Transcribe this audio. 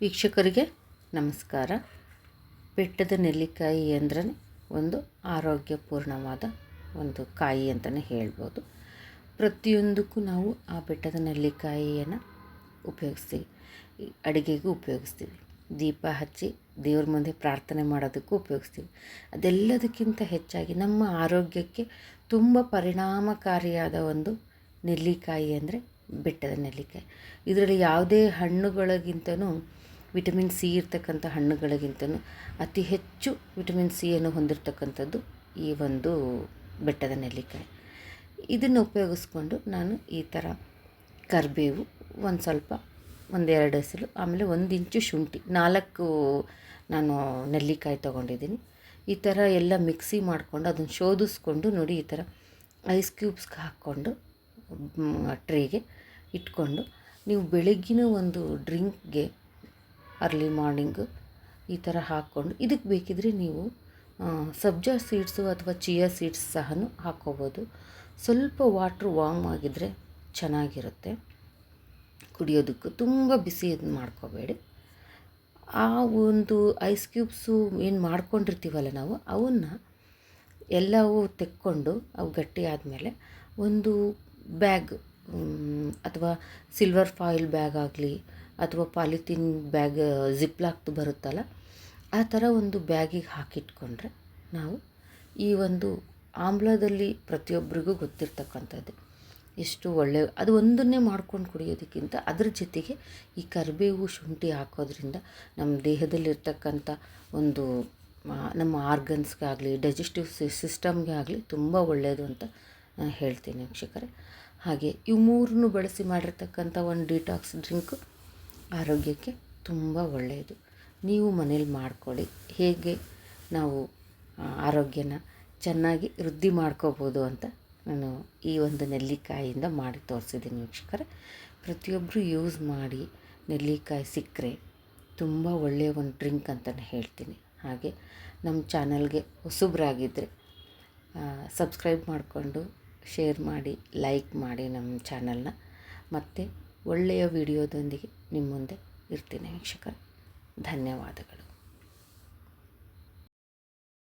ವೀಕ್ಷಕರಿಗೆ ನಮಸ್ಕಾರ. ಬೆಟ್ಟದ ನೆಲ್ಲಿಕಾಯಿ ಅಂದರೆ ಒಂದು ಆರೋಗ್ಯಪೂರ್ಣವಾದ ಒಂದು ಕಾಯಿ ಅಂತಲೇ ಹೇಳ್ಬೋದು. ಪ್ರತಿಯೊಂದಕ್ಕೂ ನಾವು ಆ ಬೆಟ್ಟದ ನೆಲ್ಲಿಕಾಯಿಯನ್ನು ಉಪಯೋಗಿಸ್ತೀವಿ. ಅಡುಗೆಗೂ ಉಪಯೋಗಿಸ್ತೀವಿ, ದೀಪ ಹಚ್ಚಿ ದೇವ್ರ ಮುಂದೆ ಪ್ರಾರ್ಥನೆ ಮಾಡೋದಕ್ಕೂ ಉಪಯೋಗಿಸ್ತೀವಿ. ಅದೆಲ್ಲದಕ್ಕಿಂತ ಹೆಚ್ಚಾಗಿ ನಮ್ಮ ಆರೋಗ್ಯಕ್ಕೆ ತುಂಬ ಪರಿಣಾಮಕಾರಿಯಾದ ಒಂದು ನೆಲ್ಲಿಕಾಯಿ ಅಂದರೆ ಬೆಟ್ಟದ ನೆಲ್ಲಿಕಾಯಿ. ಇದರಲ್ಲಿ ಯಾವುದೇ ಹಣ್ಣುಗಳಿಗಿಂತನೂ ವಿಟಮಿನ್ ಸಿ ಇರ್ತಕ್ಕಂಥ ಹಣ್ಣುಗಳಿಗಿಂತನೂ ಅತಿ ಹೆಚ್ಚು ವಿಟಮಿನ್ ಸಿಯನ್ನು ಹೊಂದಿರತಕ್ಕಂಥದ್ದು ಈ ಒಂದು ಬೆಟ್ಟದ ನೆಲ್ಲಿಕಾಯಿ. ಇದನ್ನು ಉಪಯೋಗಿಸ್ಕೊಂಡು ನಾನು ಈ ಥರ ಕರಿಬೇವು, ಒಂದೆರಡು ಎಸಳು, ಆಮೇಲೆ 1 ಇಂಚು ಶುಂಠಿ, 4 ನಾನು ನೆಲ್ಲಿಕಾಯಿ ತೊಗೊಂಡಿದ್ದೀನಿ. ಈ ಥರ ಎಲ್ಲ ಮಿಕ್ಸಿ ಮಾಡಿಕೊಂಡು ಅದನ್ನು ಶೋಧಿಸ್ಕೊಂಡು ನೋಡಿ, ಈ ಥರ ಐಸ್ ಕ್ಯೂಬ್ಸ್ಗೆ ಹಾಕ್ಕೊಂಡು ಟ್ರೇಗೆ ಇಟ್ಕೊಂಡು ನೀವು ಬೆಳಗ್ಗಿನ ಒಂದು ಡ್ರಿಂಕ್ಗೆ ಅರ್ಲಿ ಮಾರ್ನಿಂಗು ಈ ಥರ ಹಾಕ್ಕೊಂಡು, ಇದಕ್ಕೆ ಬೇಕಿದ್ರೆ ನೀವು ಸಬ್ಜಾ ಸೀಡ್ಸು ಅಥವಾ ಚಿಯಾ ಸೀಡ್ಸ್ ಸಹ ಹಾಕ್ಕೋಬೋದು. ಸ್ವಲ್ಪ ವಾಟ್ರ್ ವಾರ್ಮ್ ಆಗಿದ್ದರೆ ಚೆನ್ನಾಗಿರುತ್ತೆ ಕುಡಿಯೋದಕ್ಕೂ. ತುಂಬ ಬಿಸಿ ಇದು ಮಾಡ್ಕೋಬೇಡಿ. ಆ ಒಂದು ಐಸ್ ಕ್ಯೂಬ್ಸು ಏನು ಮಾಡ್ಕೊಂಡಿರ್ತೀವಲ್ಲ ನಾವು, ಅವನ್ನ ಎಲ್ಲವೂ ತೆಕ್ಕೊಂಡು ಅವು ಗಟ್ಟಿ ಆದಮೇಲೆ ಒಂದು ಬ್ಯಾಗ್ ಅಥವಾ ಸಿಲ್ವರ್ ಫಾಯಿಲ್ ಬ್ಯಾಗ್ ಆಗಲಿ ಅಥವಾ ಪಾಲಿಥೀನ್ ಬ್ಯಾಗ್ ಜಿಪ್ಲಾಕ್ದು ಬರುತ್ತಲ್ಲ, ಆ ಥರ ಒಂದು ಬ್ಯಾಗಿಗೆ ಹಾಕಿಟ್ಕೊಂಡ್ರೆ ನಾವು ಈ ಒಂದು ಆಮ್ಲದಲ್ಲಿ ಪ್ರತಿಯೊಬ್ಬರಿಗೂ ಗೊತ್ತಿರ್ತಕ್ಕಂಥದ್ದು ಎಷ್ಟು ಒಳ್ಳೆಯ, ಅದು ಒಂದನ್ನೇ ಮಾಡ್ಕೊಂಡು ಕುಡಿಯೋದಕ್ಕಿಂತ ಅದ್ರ ಜೊತೆಗೆ ಈ ಕರಿಬೇವು ಶುಂಠಿ ಹಾಕೋದ್ರಿಂದ ನಮ್ಮ ದೇಹದಲ್ಲಿರ್ತಕ್ಕಂಥ ಒಂದು ನಮ್ಮ ಆರ್ಗನ್ಸ್ಗಾಗಲಿ ಡೈಜೆಸ್ಟಿವ್ ಸಿಸ್ಟಮ್ಗೆ ಆಗಲಿ ತುಂಬ ಒಳ್ಳೆಯದು ಅಂತ ಹೇಳ್ತೀನಿ ವೀಕ್ಷಕರೇ. ಹಾಗೆ ಇವು ಮೂರನ್ನು ಬಳಸಿ ಮಾಡಿರ್ತಕ್ಕಂಥ ಒಂದು ಡಿಟಾಕ್ಸ್ ಡ್ರಿಂಕು ಆರೋಗ್ಯಕ್ಕೆ ತುಂಬ ಒಳ್ಳೆಯದು. ನೀವು ಮನೇಲಿ ಮಾಡ್ಕೊಳ್ಳಿ. ಹೇಗೆ ನಾವು ಆರೋಗ್ಯನ ಚೆನ್ನಾಗಿ ವೃದ್ಧಿ ಮಾಡ್ಕೋಬೋದು ಅಂತ ನಾನು ಈ ಒಂದು ನೆಲ್ಲಿಕಾಯಿಯಿಂದ ಮಾಡಿ ತೋರಿಸಿದ್ದೀನಿ ವೀಕ್ಷಕರೇ. ಪ್ರತಿಯೊಬ್ಬರು ಯೂಸ್ ಮಾಡಿ. ನೆಲ್ಲಿಕಾಯಿ ಸಿಕ್ಕರೆ ತುಂಬ ಒಳ್ಳೆಯ ಒಂದು ಡ್ರಿಂಕ್ ಅಂತಲೇ ಹೇಳ್ತೀನಿ. ಹಾಗೆ ನಮ್ಮ ಚಾನಲ್ಗೆ ಹೊಸಬ್ರಾಗಿದ್ದರೆ ಸಬ್ಸ್ಕ್ರೈಬ್ ಮಾಡಿಕೊಂಡು ಶೇರ್ ಮಾಡಿ, ಲೈಕ್ ಮಾಡಿ ನಮ್ಮ ಚಾನಲ್ನ. ಮತ್ತು ಒಳ್ಳೆಯ ವಿಡಿಯೋದೊಂದಿಗೆ ನಿಮ್ಮ ಮುಂದೆ ಇರ್ತೀನಿ ವೀಕ್ಷಕರೇ. ಧನ್ಯವಾದಗಳು.